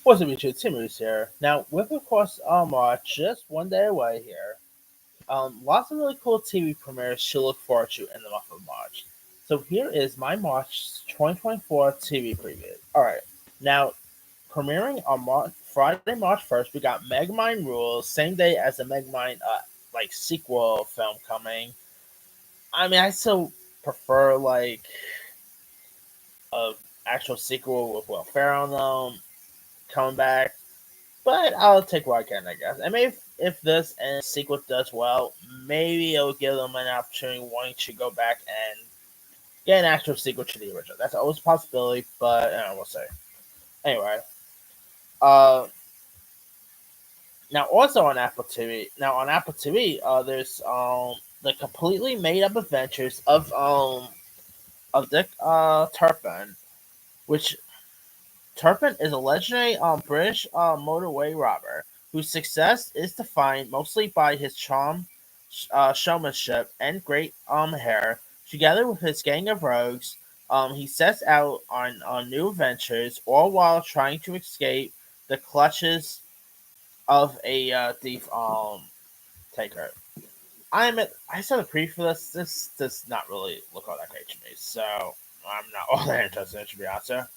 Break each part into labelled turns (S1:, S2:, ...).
S1: What's up, YouTube? Tim Moose here. Now, with of course March just one day away here, lots of really cool TV premieres to look forward to in the month of March. So here is my March 2024 TV preview. All right, now premiering on Friday, March 1st, we got Megamind Rules, same day as the Megamind sequel film coming. I mean, I still prefer a actual sequel with Will Ferrell coming back. But I'll take what I can, I guess. And maybe if this and sequel does well, maybe it'll give them an opportunity wanting to go back and get an actual sequel to the original. That's always a possibility, but we'll see. Anyway, uh, now also on Apple TV. Now on Apple TV, there's the completely made up adventures of Dick Turpin, which Turpin is a legendary British motorway robber whose success is defined mostly by his charm, showmanship, and great hair. Together with his gang of rogues, he sets out on new adventures, all while trying to escape the clutches of a thief taker. I saw the preview for this. This does not really look all that great to me, so I'm not all that interested in it, to be honest.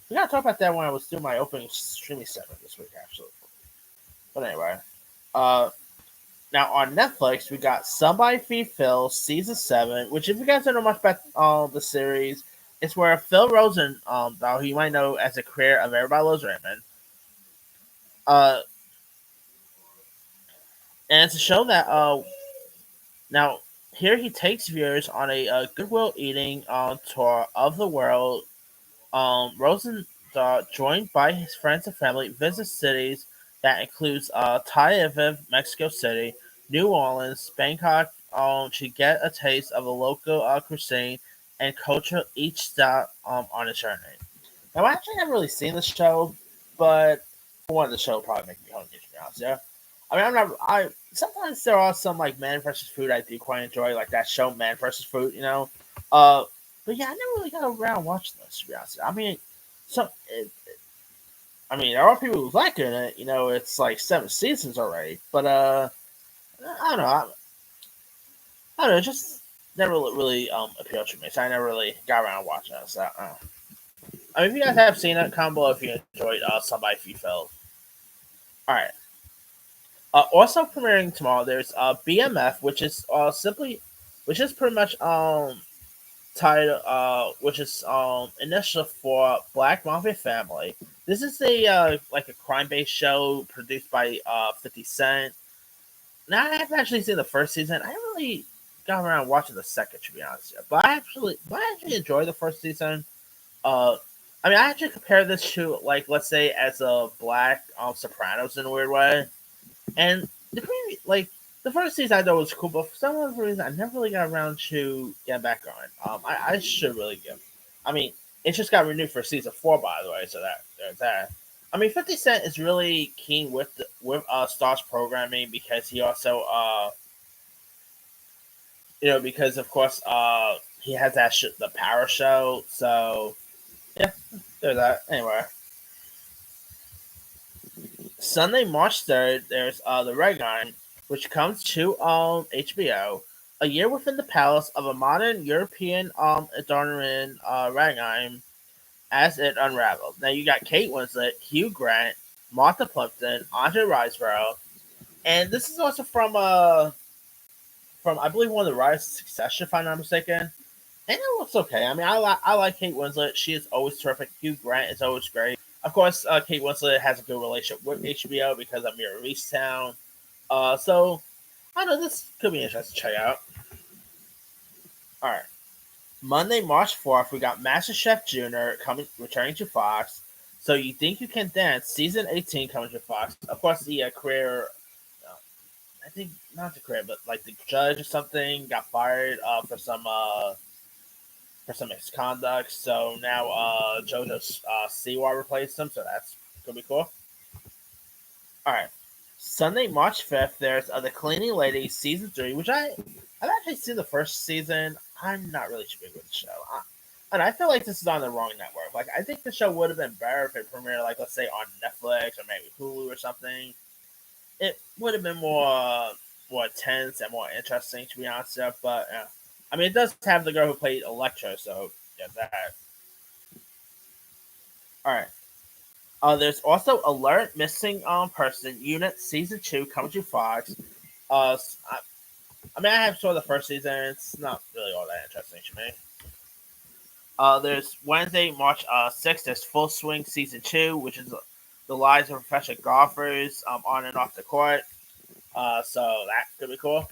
S1: We gotta talk about that when I was doing my opening streaming segment this week, actually. But anyway, uh, now on Netflix we got Somebody Feed Phil season 7, which if you guys don't know much about the series, it's where Phil Rosen, who you might know as the creator of Everybody Loves Raymond, uh, and it's a show that now here he takes viewers on a Goodwill eating tour of the world. Rosen, joined by his friends and family, visits cities that includes Tel Aviv, Mexico City, New Orleans, Bangkok, to get a taste of the local cuisine and culture each stop on his journey. Now, I actually haven't really seen the show, but for one, the show will probably make me hungry, to be honest. Yeah, I mean, I'm not. I sometimes there are some like Man versus Food I do quite enjoy, like that show Man versus Food. Uh, but yeah, I never really got around watching this. To be honest, I mean, so I mean, there are people who like it. It's like 7 seasons already, but I don't know. I don't know. It just never really appealed to me, so I never really got around watching it. So, I mean, if you guys have seen it, comment below if you enjoyed Somebody If You Felt. All right. Also premiering tomorrow, there's BMF, which is pretty much title, which is initial for Black Mafia Family. This is a like a crime based show produced by 50 Cent. Now I haven't actually seen the first season. I haven't really got around watching the second, to be honest. But I actually enjoyed the first season. Uh, I mean, I actually compare this to like let's say as a Black Sopranos in a weird way. And the first season I thought was cool, but for some other reason I never really got around to getting back on. I should really give. I mean, it just got renewed for season 4, by the way. So there's that. I mean, 50 Cent is really keen with Star's programming because he also because of course he has the Power Show. So yeah, there's that. Anyway, Sunday, March 3rd, there's the Red Line, which comes to HBO. A year within the palace of a modern European Adornment Ragheim as it unraveled. Now you got Kate Winslet, Hugh Grant, Martha Plimpton, Andre Riseborough, and this is also from I believe one of the writers of Succession, if I'm not mistaken. And it looks okay. I mean, I like Kate Winslet. She is always terrific. Hugh Grant is always great. Of course, Kate Winslet has a good relationship with HBO because of Mira Easttown. So I know this could be interesting to check out. All right, Monday, March 4th, we got MasterChef Junior returning to Fox. So you think you can dance? Season 18 coming to Fox. Of course, the career. Uh, I think not the career, but like the judge or something got fired for some misconduct. So now JoJo Siwa replaced him. So that's gonna be cool. All right. Sunday, March 5th, there's The Cleaning Lady season 3, which I've actually seen the first season. I'm not really too big with the show. And I feel like this is on the wrong network. Like, I think the show would have been better if it premiered, like, let's say on Netflix or maybe Hulu or something. It would have been more tense and more interesting, to be honest. But yeah. I mean, it does have the girl who played Electra, so yeah, that. All right. There's also Alert Missing Person Unit Season 2 coming to Fox. I mean, I have saw the first season. It's not really all that interesting to me. There's Wednesday, March 6th. There's Full Swing Season 2, which is the lives of professional golfers on and off the court. So that could be cool.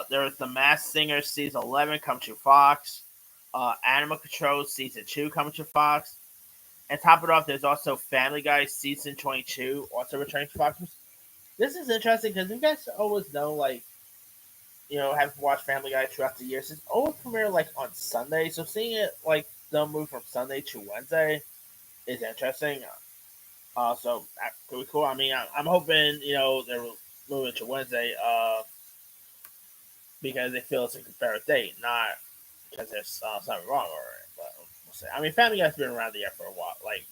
S1: There's The Masked Singer Season 11 coming to Fox. Animal Control Season 2 coming to Fox. And top it off, there's also Family Guy Season 22 also returning to Fox. This is interesting because you guys always know, like, have watched Family Guy throughout the years. It's always premiere like on Sunday, so seeing it like they'll move from Sunday to Wednesday is interesting. So that could be cool. I mean, I'm hoping they're moving to Wednesday because they feel it's a better date, not because there's something wrong with it. But we'll see. I mean, Family Guy's been around the air for a while, like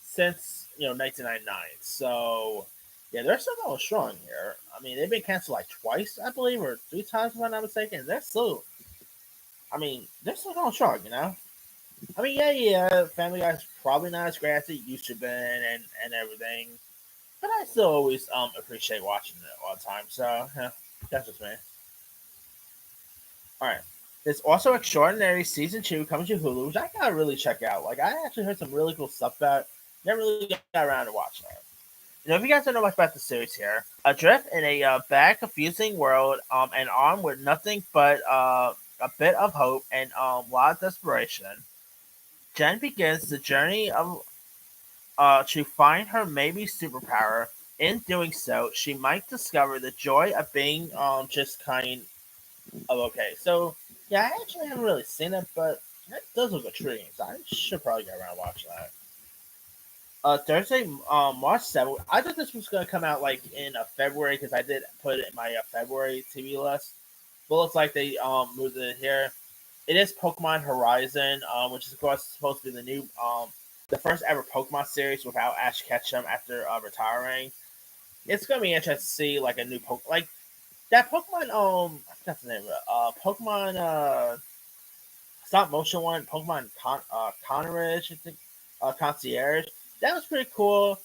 S1: since 1999. So yeah, they're still going strong here. I mean, they've been canceled like twice, I believe, or three times, if I'm not mistaken. They're still, I mean, they're still going strong. I mean, yeah, Family Guy's probably not as great as it used to be and everything, but I still always appreciate watching it all the time. So yeah, that's just me. All right. There's also Extraordinary Season 2 coming to Hulu, which I gotta really check out. Like, I actually heard some really cool stuff about it. Never really got around to watching it. If you guys don't know much about the series here, adrift in a bad, confusing world and armed with nothing but a bit of hope and a lot of desperation, Jen begins the journey of to find her maybe superpower. In doing so, she might discover the joy of being just kind of okay. So, yeah, I actually haven't really seen it, but it does look intriguing, so I should probably get around to watch that. Thursday, March 7th. I thought this was going to come out like in February because I did put it in my February TV list. But it looks like they moved it here. It is Pokemon Horizon, which is of course supposed to be the first ever Pokemon series without Ash Ketchum after retiring. It's going to be interesting to see like a new Pokemon, like that Pokemon. I forgot the name of it. Pokemon stop motion one. Pokemon Connerage, I think. Concierge. That was pretty cool.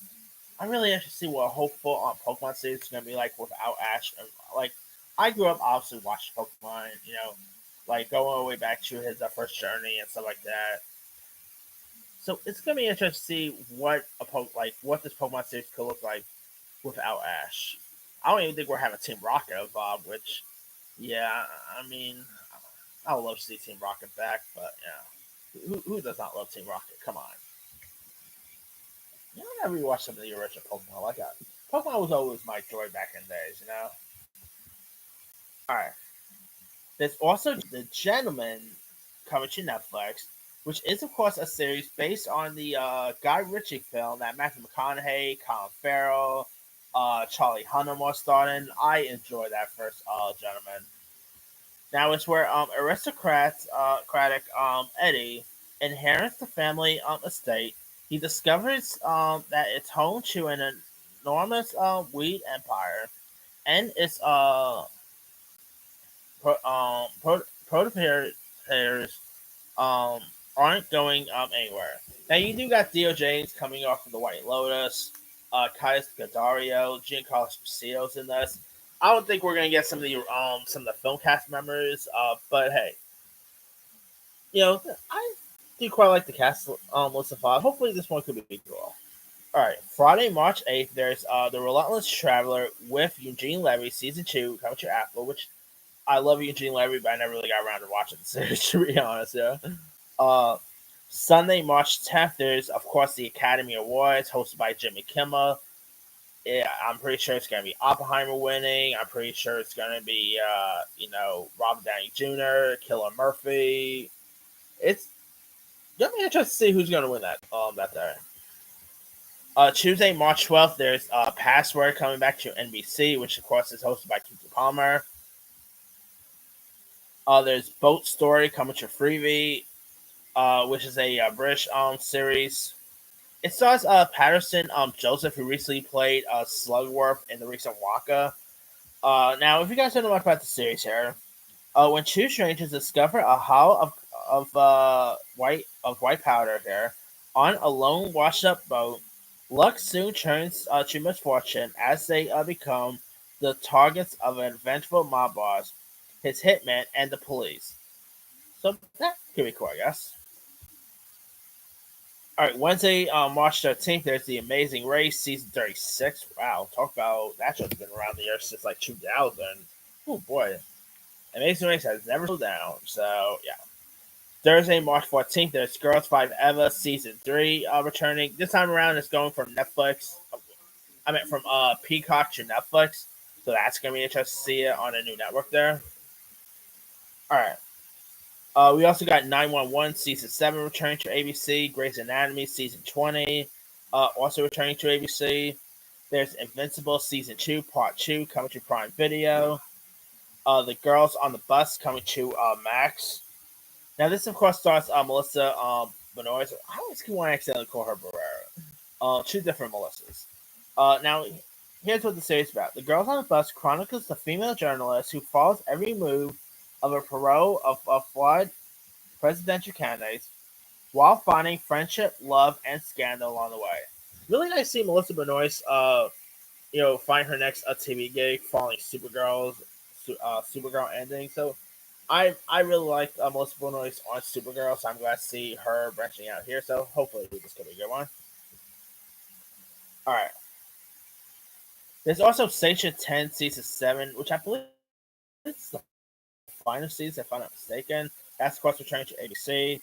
S1: I'm really interested to see what a hopeful Pokemon series is gonna be like without Ash. Like, I grew up obviously watching Pokemon, like going all the way back to his first journey and stuff like that. So it's gonna be interesting to see what this Pokemon series could look like without Ash. I don't even think we're having Team Rocket involved, which, yeah, I mean, I would love to see Team Rocket back, but yeah, who does not love Team Rocket? Come on. I rewatched some of the original Pokemon. Like Pokemon was always my joy back in the days. All right. There's also The Gentleman coming to Netflix, which is of course a series based on the Guy Ritchie film that Matthew McConaughey, Colin Farrell, Charlie Hunnam was starred in. I enjoy that first Gentleman. Now it's where aristocratic Eddie inherits the family estate. He discovers that it's home to an enormous weed empire, and its proprietors um, aren't going anywhere. Now you do got Theo James coming off of the White Lotus, Caius Gadario, Giancarlo Esposito's in this. I don't think we're gonna get some of the film cast members, but hey, I do quite like the cast list of five. Hopefully this one could be cool. All right, Friday, March 8th, there's The Relentless Traveler with Eugene Levy, Season 2, coming to Apple, which I love Eugene Levy, but I never really got around to watching the series, to be honest, yeah. Uh, Sunday, March 10th, there's, of course, the Academy Awards, hosted by Jimmy Kimmel. Yeah, I'm pretty sure it's going to be Oppenheimer winning. I'm pretty sure it's going to be, Robert Downey Jr., Killer Murphy. It's going to be interesting to see who's going to win that day. Tuesday, March 12th, there's Password coming back to NBC, which of course is hosted by Kiki Palmer. There's Boat Story coming to Freevee. which is a British series. It stars Patterson Joseph, who recently played Slugworth in the recent Waka. Now, if you guys don't know much about the series here, when two strangers discover a hull of white powder here on a lone washed up boat, luck soon turns to misfortune as they become the targets of an vengeful mob boss, his hitman, and the police. So that could be cool, I guess. All right, Wednesday, March 13th, there's The Amazing Race, season 36. Wow, talk about that show's been around the earth since like 2000. Oh boy, Amazing Race has never slowed down. So, yeah. Thursday, March 14th, there's Girls 5 Eva, season 3 returning. This time around, it's going from Netflix. I meant from Peacock to Netflix. So that's going to be interesting to see it on a new network there. All right. We also got 911 season 7 returning to ABC, Grey's Anatomy season 20 also returning to ABC. There's Invincible season 2 part 2 coming to Prime Video. The Girls on the Bus coming to Max. Now this of course stars Melissa Benoist. I always keep wanting to accidentally call her Barrera. Two different Melissas. Now here's what the series is about. The Girls on the Bus chronicles the female journalist who follows every move of a parole of flawed presidential candidates while finding friendship, love, and scandal along the way. Really nice to see Melissa Benoist, find her next TV gig following Supergirl ending. So I really like Melissa Benoist on Supergirl, so I'm glad to see her branching out here. So hopefully this could be a good one. All right. There's also Station 10 Season 7, which I believe is the final season, if I'm not mistaken. That's, of course, returning to ABC.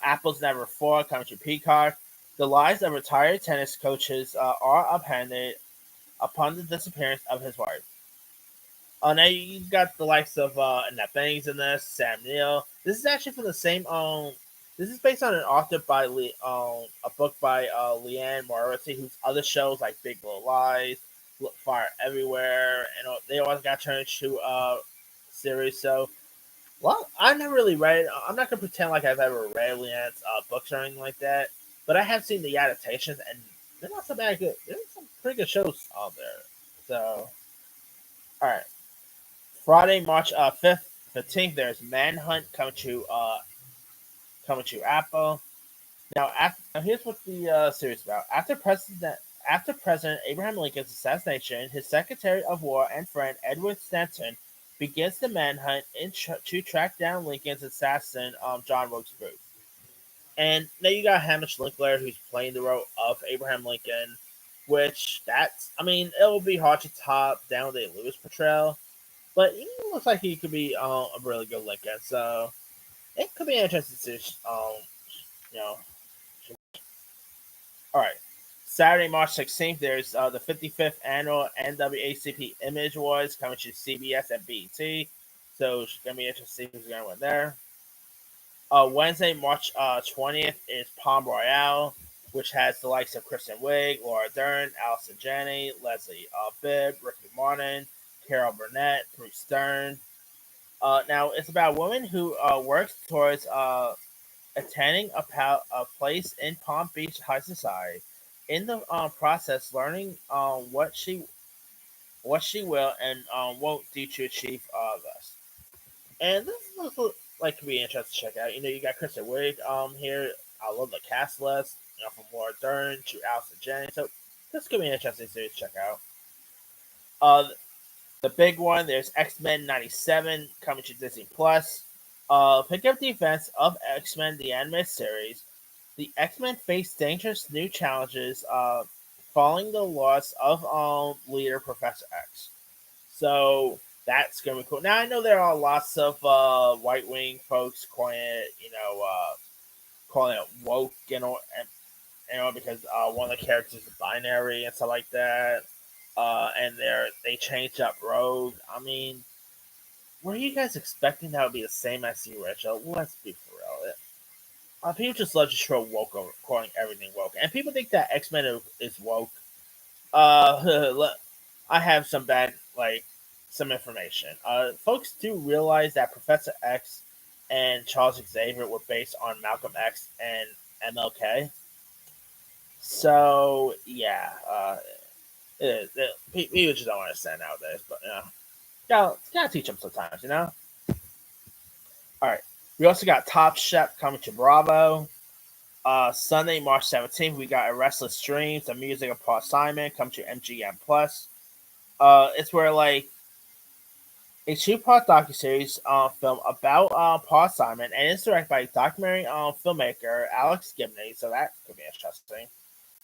S1: Apple's Never Fall coming to Peacock. The lives of retired tennis coaches are upended upon the disappearance of his wife. Now you got the likes of Annette Bangs in this, Sam Neill. This is actually from the same. This is based on an author by a book by Leanne Morrissey, whose other shows like Big Little Lies, Fire Everywhere, and they always got turned into series. So, well, I never really read. I'm not gonna pretend like I've ever read Leanne's books or anything like that, but I have seen the adaptations, and they're not so bad. Good. There's some pretty good shows out there. So, all right. Friday, March 5th, 15th, there's Manhunt coming to Apple. Now here's what the series is about. After President Abraham Lincoln's assassination, his Secretary of War and friend Edward Stanton begins the manhunt to track down Lincoln's assassin, John Wilkes Booth. And now you got Hamish Linklater, who's playing the role of Abraham Lincoln, which I mean, it will be hard to top Daniel Day Lewis portrayal, but he looks like he could be a really good Lincoln. So it could be interesting to you know. All right. Saturday, March 16th, there's the 55th annual NAACP Image Awards coming to CBS and BET. So it's going to be interesting to see who's going to win there. Wednesday, March 20th is Palm Royale, which has the likes of Kristen Wiig, Laura Dern, Allison Janney, Leslie Bibb, Ricky Martin, Carol Burnett, Bruce Stern. Now, it's about a woman who works towards attending a place in Palm Beach high society. In the process, learning what she will and won't do to achieve this. And this looks like could be interesting to check out. You got Kristen Wiig here. I love the cast list. From Laura Dern to Allison Janney. So this could be an interesting series to check out. Uh, the big one, there's X-Men 97 coming to Disney Plus. Pick up the events of X-Men the animated series. The X-Men face dangerous new challenges following the loss of leader Professor X. So that's gonna be cool. Now I know there are lots of White Wing folks calling it woke, because one of the characters is binary and stuff like that. And they changed up Rogue. I mean, were you guys expecting that would be the same as the original? Let's be for real. People just love to show woke over calling everything woke, and people think that X-Men is woke. I have some information. Folks do realize that Professor X and Charles Xavier were based on Malcolm X and MLK. So yeah, people just don't understand nowadays. But gotta teach them sometimes, you know. All right. We also got Top Chef coming to Bravo. Sunday, March 17th, we got A Restless Dreams, the music of Paul Simon, come to MGM Plus. It's where like a two-part docuseries film about Paul Simon, and it's directed by documentary filmmaker Alex Gibney, so that could be interesting.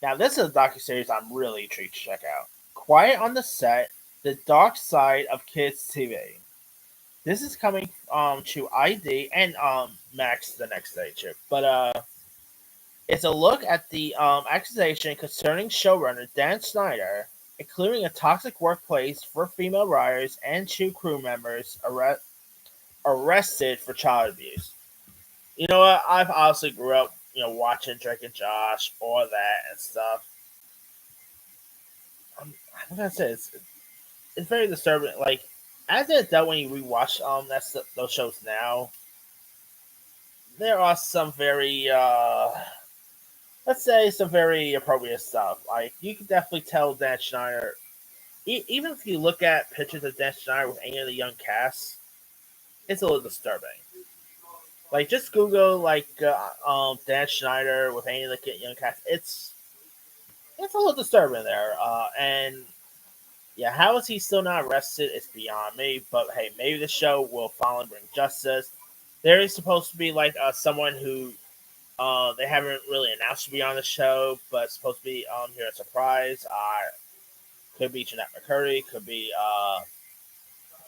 S1: Now, this is a docuseries I'm really intrigued to check out. Quiet on the Set: The Dark Side of Kids TV. This is coming to ID and Max the next day too. But it's a look at the accusation concerning showrunner Dan Snyder, including a toxic workplace for female writers and two crew members arrested for child abuse. You know what? I've honestly grew up, watching Drake and Josh, all that and stuff. I'm gonna say it's very disturbing. Like as an adult, when you rewatch those shows now, there are some very let's say some very appropriate stuff. Like you can definitely tell Dan Schneider, even if you look at pictures of Dan Schneider with any of the young cast, it's a little disturbing. Like just Google like Dan Schneider with any of the young cast. It's a little disturbing there. And yeah, how is he still not arrested? It's beyond me. But hey, maybe the show will finally bring justice. There is supposed to be like someone who they haven't really announced to be on the show, but it's supposed to be here a surprise. Could be Jeanette McCurdy, could be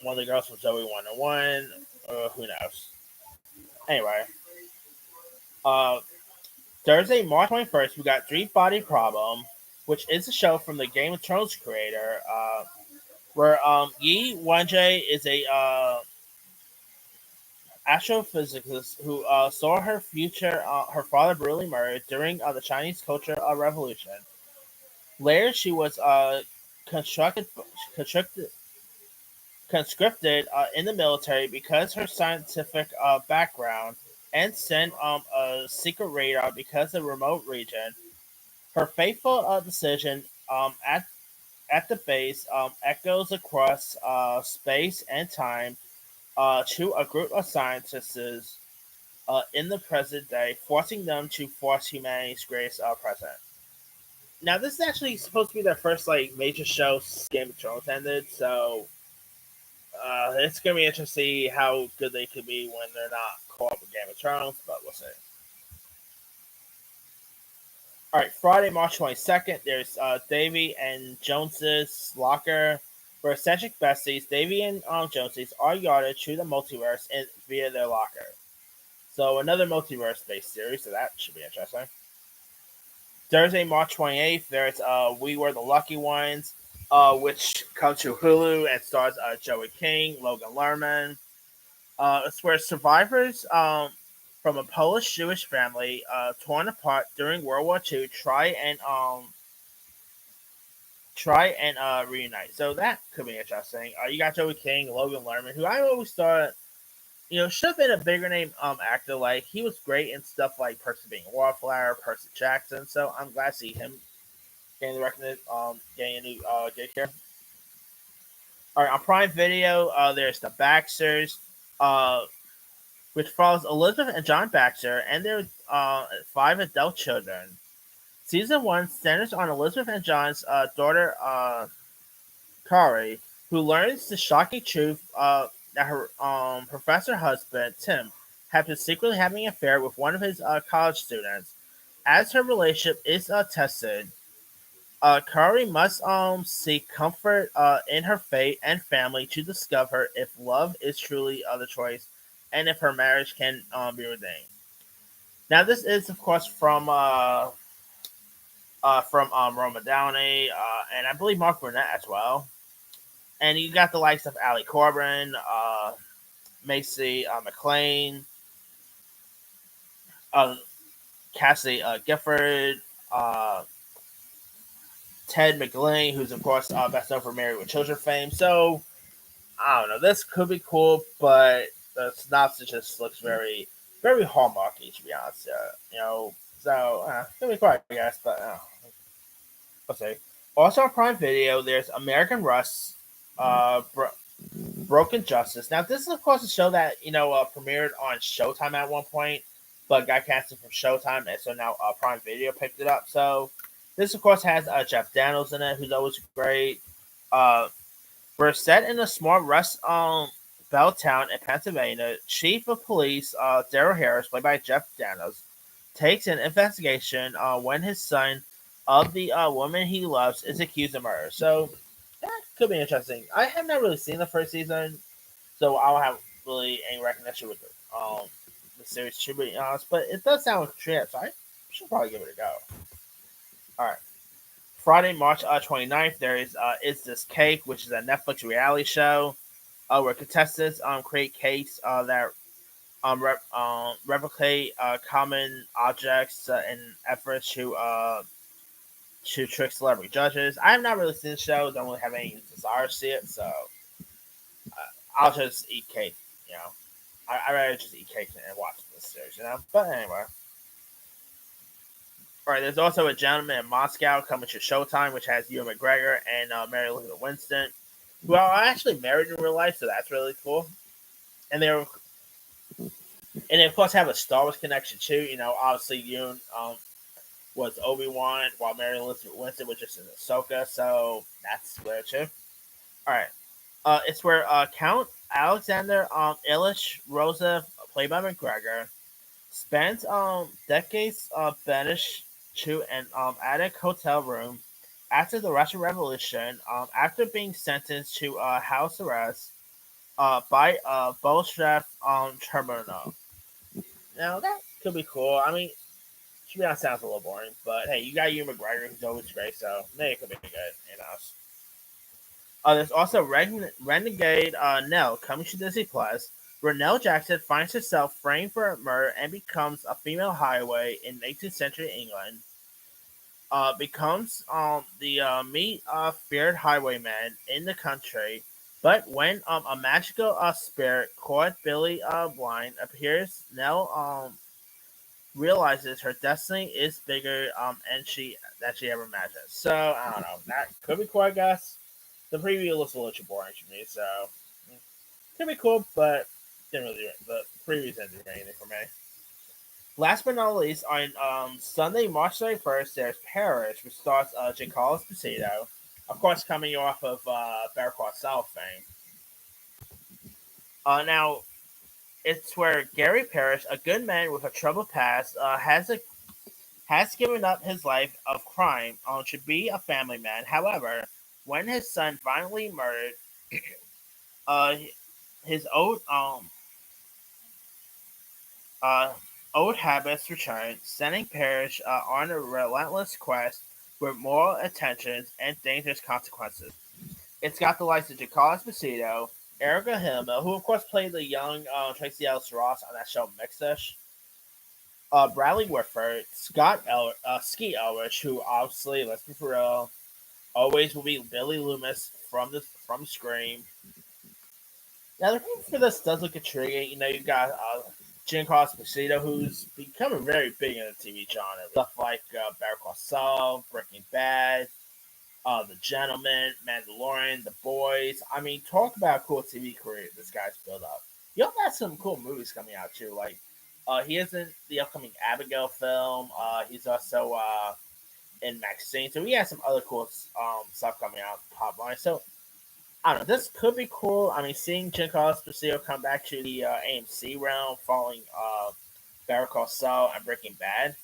S1: one of the girls from Zoe 101, who knows. Anyway, uh, Thursday, March 21st, we got Three Body Problem, which is a show from the Game of Thrones creator, where Yi Wenjie is a astrophysicist who saw her father brutally murdered during the Chinese Cultural Revolution. Later, she was constructed, constructed, conscripted in the military because her scientific background and sent a secret radar because of the remote region. Her fateful decision at the base echoes across space and time to a group of scientists in the present day, forcing them to force humanity's greatest present. Now, this is actually supposed to be their first like major show since Game of Thrones ended, so it's gonna be interesting to see how good they could be when they're not caught up with Game of Thrones, but we'll see. All right, Friday, March 22nd. There's Davy and Jones's locker. For eccentric besties, Davy and Joneses are yarded to the multiverse via their locker. So another multiverse-based series, so that should be interesting. Thursday, March 28th. There's We Were the Lucky Ones, which comes to Hulu and stars Joey King, Logan Lerman. It's where survivors from a Polish Jewish family torn apart during World War II try and reunite. So that could be interesting. You got Joey King, Logan Lerman, who I always thought should have been a bigger name actor. Like he was great in stuff like Percy Being a Wallflower, Percy Jackson. So I'm glad to see him getting the recognition, getting a new gig here. All right, on Prime Video, there's the Baxters, uh, which follows Elizabeth and John Baxter and their five adult children. Season 1 centers on Elizabeth and John's daughter, Kari, who learns the shocking truth that her professor husband, Tim, had been secretly having an affair with one of his college students. As her relationship is tested, Kari must seek comfort in her fate and family to discover if love is truly the choice and if her marriage can be redeemed. Now, this is, of course, from Roma Downey and I believe Mark Burnett as well. And you got the likes of Ali Corbin, Macy McLean, uh, Cassie Gifford, Ted McGlynn, who's of course best known for Married with Children fame. So I don't know. This could be cool, but the synopsis just looks very, very hallmarky, to be honest. So it'll be quite, I guess, but we'll see. Also on Prime Video, there's American Rust, Broken Justice. Now, this is of course a show that premiered on Showtime at one point, but got canceled from Showtime, and so now Prime Video picked it up. So this of course has Jeff Daniels in it, who's always great. Uh, we're set in a small Rust Bell town in Pennsylvania. Chief of Police Daryl Harris, played by Jeff Daniels, takes an investigation when his son of the woman he loves is accused of murder. So that could be interesting. I have not really seen the first season, so I don't have really any recognition with the series, to be honest. But it does sound like a trip, so I should probably give it a go. All right. Friday, March 29th, there is This Cake, which is a Netflix reality show where contestants create cakes that replicate common objects in efforts to trick celebrity judges. I have not really seen the show. Don't really have any desire to see it, so I'll just eat cake. You know, I rather just eat cake and watch this series. But anyway. All right, there's also A Gentleman in Moscow coming to Showtime, which has Ewan McGregor and Mary Elizabeth Winston, who are actually married in real life, so that's really cool. And they of course have a Star Wars connection too. Obviously Ewan was Obi-Wan, while Mary Elizabeth Winston was just in Ahsoka, so that's weird too. All right, it's where Count Alexander Ilish Rosa, played by McGregor, spent decades banished to an attic hotel room after the Russian Revolution, after being sentenced to house arrest by Bolshevik tribunal. Now that could be cool. I mean, to be honest, sounds a little boring, but hey, you got Ewan McGregor, who's always great, so maybe it could be good. There's also Renegade Nell coming to Disney Plus, where Nell Jackson finds herself framed for a murder and becomes a female highway in 18th century England. Becomes the feared highwayman in the country, but when a magical spirit called Billy Blind appears, Nell realizes her destiny is bigger than she ever imagined. So I don't know. That could be cool, I guess. The preview looks a little boring to me, so could be cool, but didn't really. The previews didn't do anything for me. Last but not least, on Sunday, March 31st, there's Parish, which stars Giancarlo Esposito, of course, coming off of Better Call Saul fame. Now, it's where Gary Parrish, a good man with a troubled past, has given up his life of crime to be a family man. However, when his son violently murdered, his old habits return, sending Parrish on a relentless quest with moral intentions and dangerous consequences. It's got the likes of Giancarlo Esposito, Erica Hillman, who of course played the young Tracy Ellis Ross on that show Mixed-ish, Bradley Whitford, Skeet Ulrich, who obviously, let's be for real, always will be Billy Loomis from Scream. Now the thing for this does look intriguing. You've got Giancarlo Esposito, who's becoming very big in the TV genre. Stuff like Better Call Saul, Breaking Bad, The Gentleman, Mandalorian, The Boys. I mean, talk about a cool TV career this guy's built up. He also has some cool movies coming out too. Like he is in the upcoming Abigail film. He's also in Maxine. So he has some other cool stuff coming out top line. So I don't know. This could be cool. I mean, seeing Giancarlo Esposito come back to the AMC realm following Better Call Saul and Breaking Bad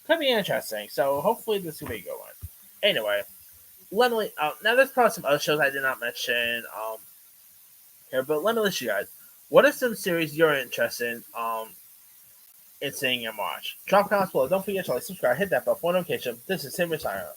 S1: could be interesting. So hopefully this will be a good one. Anyway, let me. Now there's probably some other shows I did not mention here, but let me list you guys. What are some series you're interested in seeing in March? Drop comments below. Don't forget to like, subscribe, hit that bell for notification. This is Tim Retired.